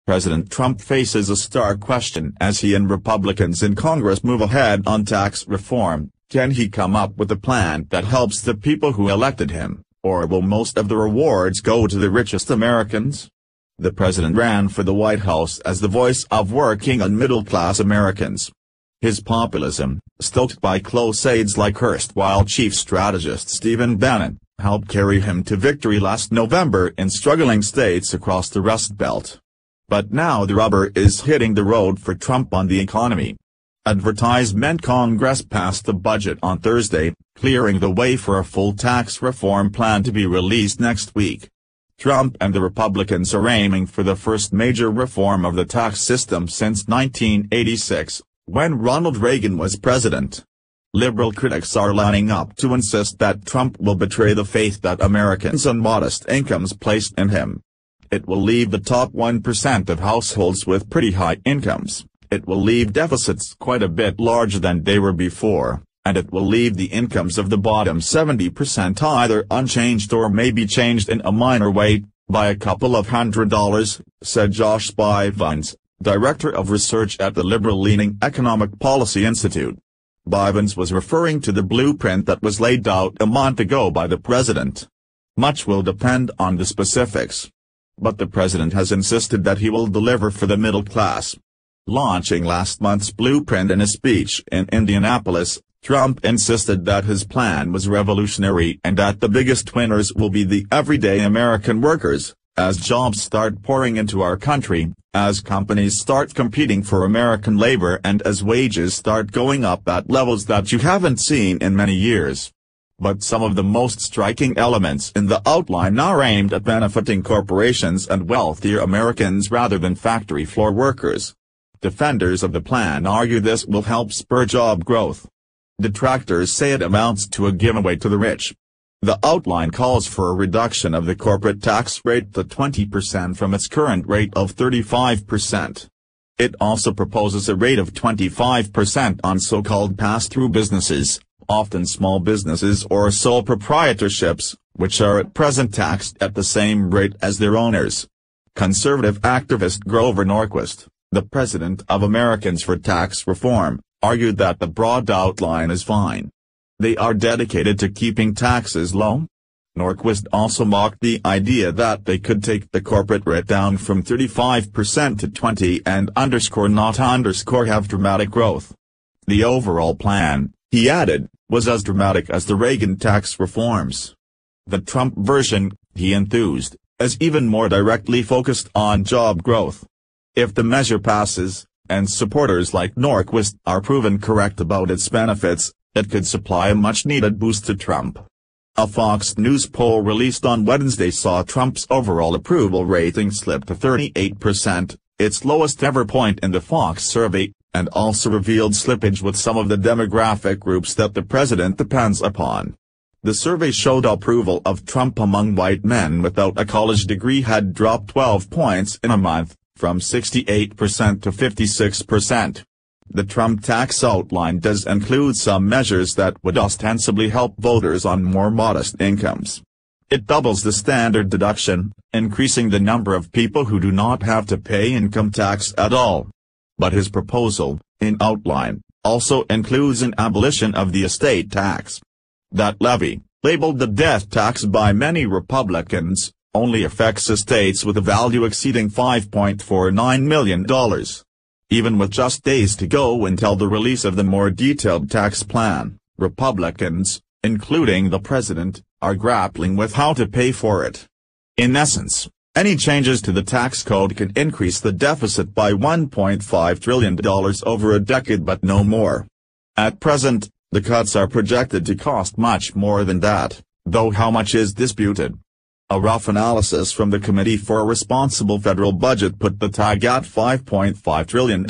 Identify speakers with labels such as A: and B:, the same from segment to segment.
A: President Trump faces a stark question as he and Republicans in Congress move ahead on tax reform. Can he come up with a plan that helps the people who elected him, or will most of the rewards go to the richest Americans? The president ran for the White House as the voice of working and middle-class Americans. His populism, stoked by close aides like erstwhile chief strategist Stephen Bannon, helped carry him to victory last November in struggling states across the Rust Belt. But now the rubber is hitting the road for Trump on the economy. Advertisement: Congress passed the budget on Thursday, clearing the way for a full tax reform plan to be released next week. Trump and the Republicans are aiming for the first major reform of the tax system since 1986, when Ronald Reagan was president. Liberal critics are lining up to insist that Trump will betray the faith that Americans on modest incomes placed in him. It will leave the top 1% of households with pretty high incomes, it will leave deficits quite a bit larger than they were before, and it will leave the incomes of the bottom 70% either unchanged or maybe changed in a minor way, by a couple of $100, said Josh Bivens, director of research at the liberal-leaning Economic Policy Institute. Bivens was referring to the blueprint that was laid out a month ago by the president. Much will depend on the specifics. But the president has insisted that he will deliver for the middle class. Launching last month's blueprint in a speech in Indianapolis, Trump insisted that his plan was revolutionary and that the biggest winners will be the everyday American workers, as jobs start pouring into our country, as companies start competing for American labor and as wages start going up at levels that you haven't seen in many years. But some of the most striking elements in the outline are aimed at benefiting corporations and wealthier Americans rather than factory floor workers. Defenders of the plan argue this will help spur job growth. Detractors say it amounts to a giveaway to the rich. The outline calls for a reduction of the corporate tax rate to 20% from its current rate of 35%. It also proposes a rate of 25% on so-called pass-through businesses, often small businesses or sole proprietorships, which are at present taxed at the same rate as their owners. Conservative activist Grover Norquist, the president of Americans for Tax Reform, argued that the broad outline is fine. They are dedicated to keeping taxes low. Norquist also mocked the idea that they could take the corporate rate down from 35% to 20% and not have dramatic growth. The overall plan, he added, was as dramatic as the Reagan tax reforms. The Trump version, he enthused, is even more directly focused on job growth. If the measure passes, and supporters like Norquist are proven correct about its benefits, it could supply a much-needed boost to Trump. A Fox News poll released on Wednesday saw Trump's overall approval rating slip to 38%, its lowest ever point in the Fox survey, and also revealed slippage with some of the demographic groups that the president depends upon. The survey showed approval of Trump among white men without a college degree had dropped 12 points in a month, from 68% to 56%. The Trump tax outline does include some measures that would ostensibly help voters on more modest incomes. It doubles the standard deduction, increasing the number of people who do not have to pay income tax at all. But his proposal, in outline, also includes an abolition of the estate tax. That levy, labeled the death tax by many Republicans, only affects estates with a value exceeding $5.49 million. Even with just days to go until the release of the more detailed tax plan, Republicans, including the president, are grappling with how to pay for it. In essence, any changes to the tax code can increase the deficit by $1.5 trillion over a decade but no more. At present, the cuts are projected to cost much more than that, though how much is disputed. A rough analysis from the Committee for a Responsible Federal Budget put the tag at $5.5 trillion.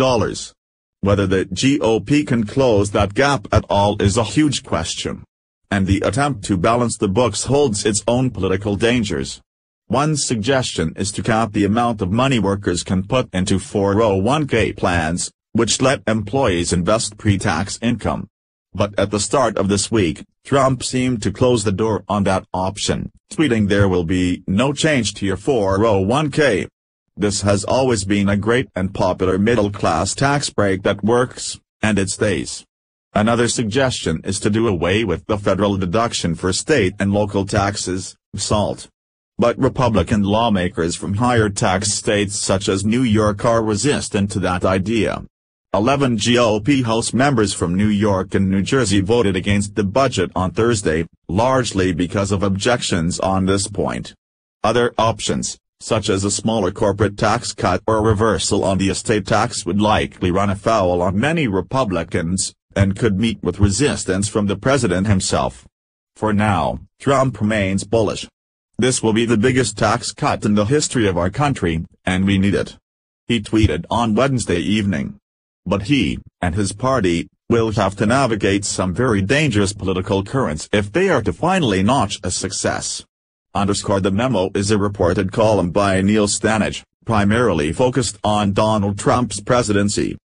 A: Whether the GOP can close that gap at all is a huge question. And the attempt to balance the books holds its own political dangers. One suggestion is to cap the amount of money workers can put into 401k plans, which let employees invest pre-tax income. But at the start of this week, Trump seemed to close the door on that option, tweeting there will be no change to your 401k. This has always been a great and popular middle-class tax break that works, and it stays. Another suggestion is to do away with the federal deduction for state and local taxes, SALT. But Republican lawmakers from higher tax states such as New York are resistant to that idea. 11 GOP House members from New York and New Jersey voted against the budget on Thursday, largely because of objections on this point. Other options, such as a smaller corporate tax cut or a reversal on the estate tax, would likely run afoul on many Republicans, and could meet with resistance from the president himself. For now, Trump remains bullish. "This will be the biggest tax cut in the history of our country, and we need it," he tweeted on Wednesday evening. But he, and his party, will have to navigate some very dangerous political currents if they are to finally notch a success. The Memo is a reported column by Neil Stanage, primarily focused on Donald Trump's presidency.